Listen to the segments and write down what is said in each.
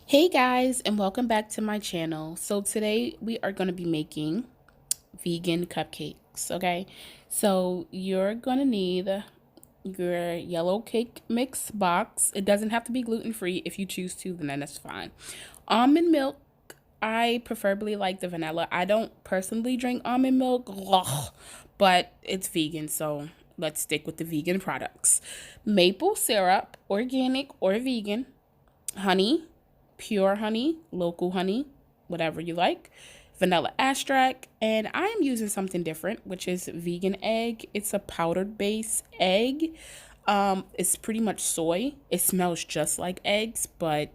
Hey guys, and welcome back to my channel. So today we are going to be making vegan cupcakes, okay? So you're going to need your yellow cake mix box. It doesn't have to be gluten-free. If you choose to, then that's fine. Almond milk. I preferably like the vanilla. I don't personally drink almond milk, but it's vegan, so let's stick with the vegan products. Maple syrup, organic or vegan. Honey, pure honey, local honey, whatever you like, vanilla extract, and I am using something different, which is vegan egg. It's a powdered base egg. It's pretty much soy. It smells just like eggs, but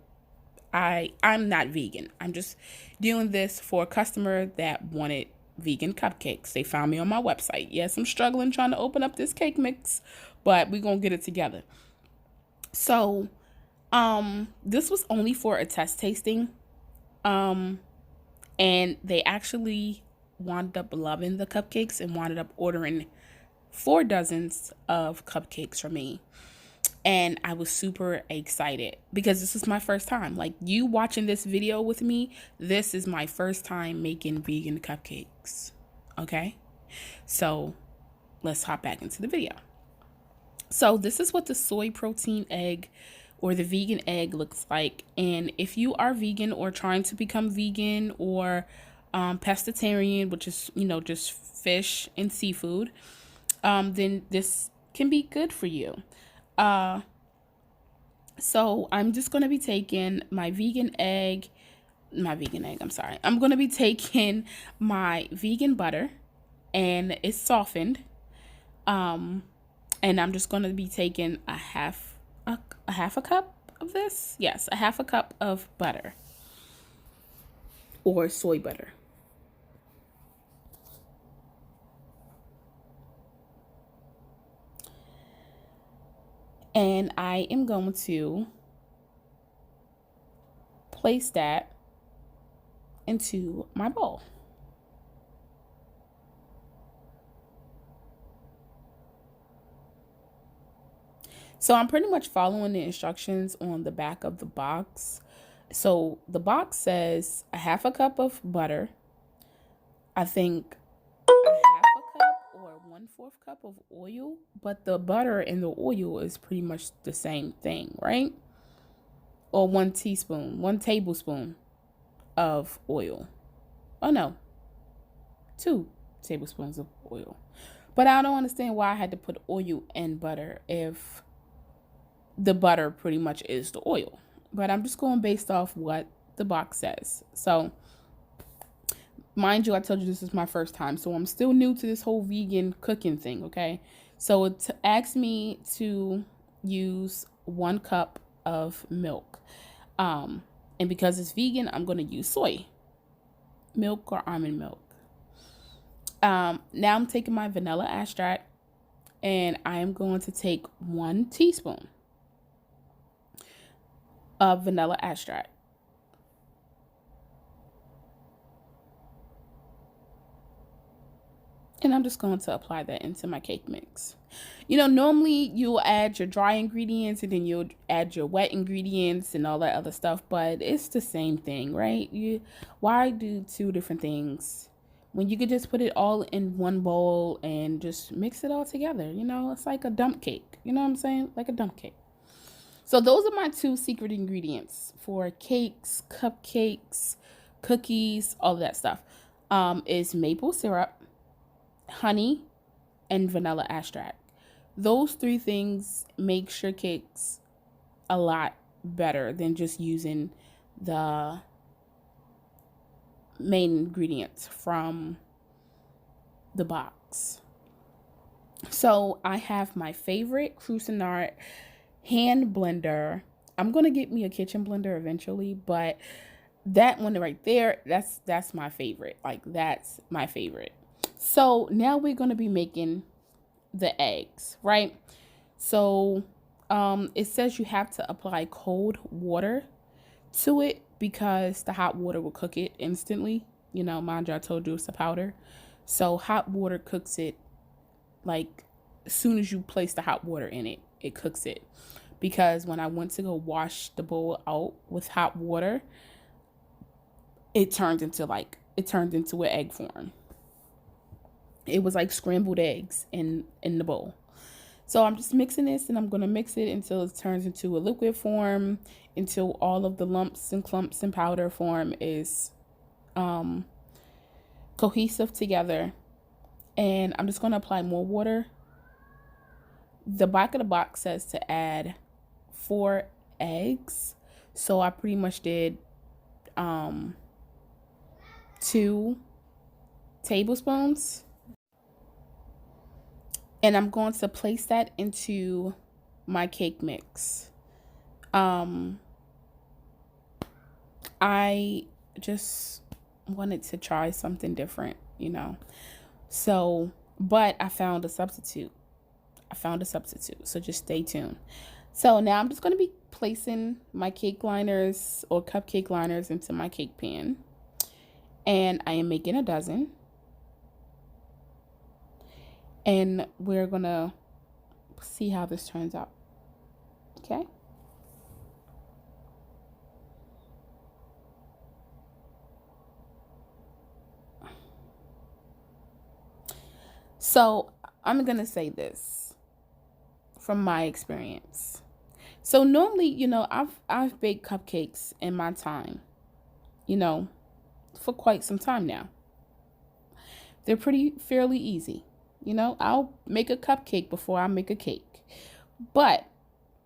I'm not vegan. I'm just doing this for a customer that wanted vegan cupcakes. They found me on my website. Yes, I'm struggling trying to open up this cake mix, but we're gonna get it together. So this was only for a test tasting. And they actually wound up loving the cupcakes and wound up ordering 4 dozens of cupcakes from me. And I was super excited because this is my first time. Like, you watching this video with me, this is my first time making vegan cupcakes. Okay? So let's hop back into the video. So this is what the soy protein egg or the vegan egg looks like. And if you are vegan or trying to become vegan or pescatarian, which is, just fish and seafood, then this can be good for you. So I'm just going to be taking my vegan egg, I'm sorry. I'm going to be taking my vegan butter, and it's softened. And I'm just going to be taking a half a cup of this. Yes, a half a cup of butter or soy butter. And I am going to place that into my bowl. So I'm pretty much following the instructions on the back of the box. So the box says a half a cup of butter, I think a half a cup or 1/4 cup of oil, but the butter and the oil is pretty much the same thing, right? Or 1 tablespoon of oil. Oh no, 2 tablespoons of oil. But I don't understand why I had to put oil and butter if the butter pretty much is the oil. But I'm just going based off what the box says. So, mind you, I told you this is my first time, so I'm still new to this whole vegan cooking thing, okay? So it asked me to use 1 cup of milk. And because it's vegan, I'm going to use soy milk or almond milk. Now I'm taking my vanilla extract, and I am going to take 1 teaspoon of vanilla extract. And I'm just going to apply that into my cake mix. Normally you'll add your dry ingredients and then you'll add your wet ingredients and all that other stuff, but it's the same thing, right? Why do 2 different things when you could just put it all in one bowl and just mix it all together? It's like a dump cake. You know what I'm saying? Like a dump cake. So those are my 2 secret ingredients for cakes, cupcakes, cookies, all of that stuff. Is maple syrup, honey, and vanilla extract. Those 3 things make your cakes a lot better than just using the main ingredients from the box. So I have my favorite Cuisinart hand blender. I'm going to get me a kitchen blender eventually, but that one right there, that's my favorite. Like, that's my favorite. So now we're going to be making the eggs, right? So it says you have to apply cold water to it because the hot water will cook it instantly. Mind you, I told you it's a powder. So hot water cooks it, like, as soon as you place the hot water in it, it cooks it. because when I went to go wash the bowl out with hot water, it turned into an egg form. It was like scrambled eggs in the bowl. So I'm just mixing this, and I'm going to mix it until it turns into a liquid form, until all of the lumps and clumps and powder form is cohesive together. And I'm just going to apply more water. The back of the box says to add 4 eggs. So I pretty much did 2 tablespoons. And I'm going to place that into my cake mix. I just wanted to try something different, you know. So, but I found a substitute. So just stay tuned. So now I'm just going to be placing my cake liners or cupcake liners into my cake pan. And I am making a dozen. And we're going to see how this turns out. Okay? So I'm going to say this from my experience. So normally, you know, I've baked cupcakes in my time, you know, for quite some time now. They're fairly easy. You know, I'll make a cupcake before I make a cake. But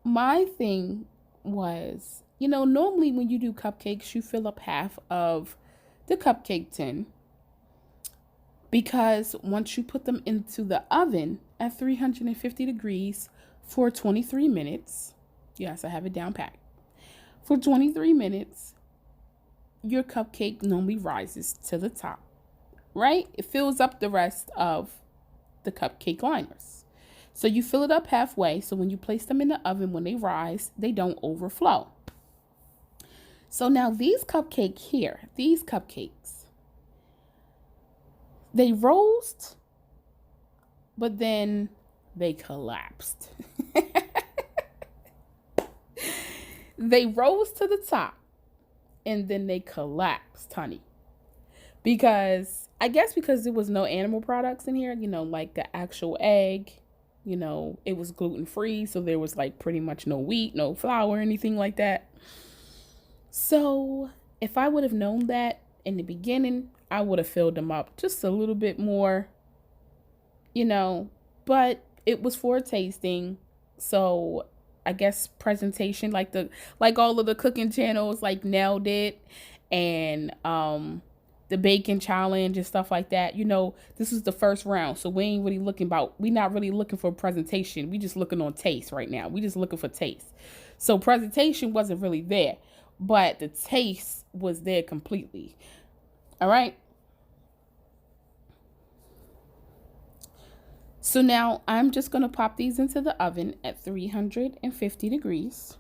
my thing was, you know, normally when you do cupcakes, you fill up half of the cupcake tin, because once you put them into the oven at 350 degrees for 23 minutes, yes, I have it down packed, for 23 minutes, your cupcake normally rises to the top, right? It fills up the rest of the cupcake liners. So you fill it up halfway, so when you place them in the oven, when they rise, they don't overflow. So now these cupcakes, they rose, but then they collapsed. They rose to the top, and then they collapsed, honey. Because there was no animal products in here, you know, like the actual egg, you know, it was gluten-free. So there was like pretty much no wheat, no flour, anything like that. So if I would have known that in the beginning, I would have filled them up just a little bit more, you know, but it was for tasting. So I guess presentation, like all of the cooking channels like nailed it, and the baking challenge and stuff like that. You know, this is the first round, so we're not really looking for presentation. We just looking on taste right now. We just looking for taste. So presentation wasn't really there, but the taste was there completely. All right. So now I'm just going to pop these into the oven at 350 degrees.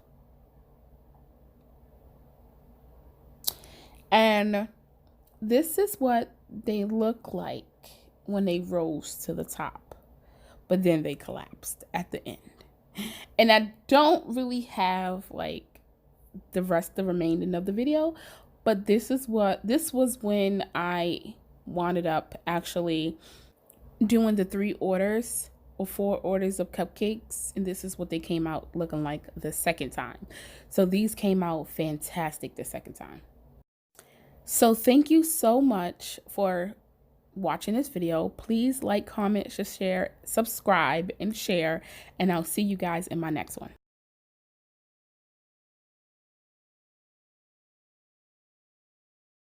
And this is what they look like when they rose to the top, but then they collapsed at the end. And I don't really have like the remaining of the video, but this was when I wound up actually doing the 3 orders or 4 orders of cupcakes, and this is what they came out looking like the second time. So these came out fantastic the second time. So thank you so much for watching this video. Please like, comment, share, subscribe, and share, and I'll see you guys in my next one.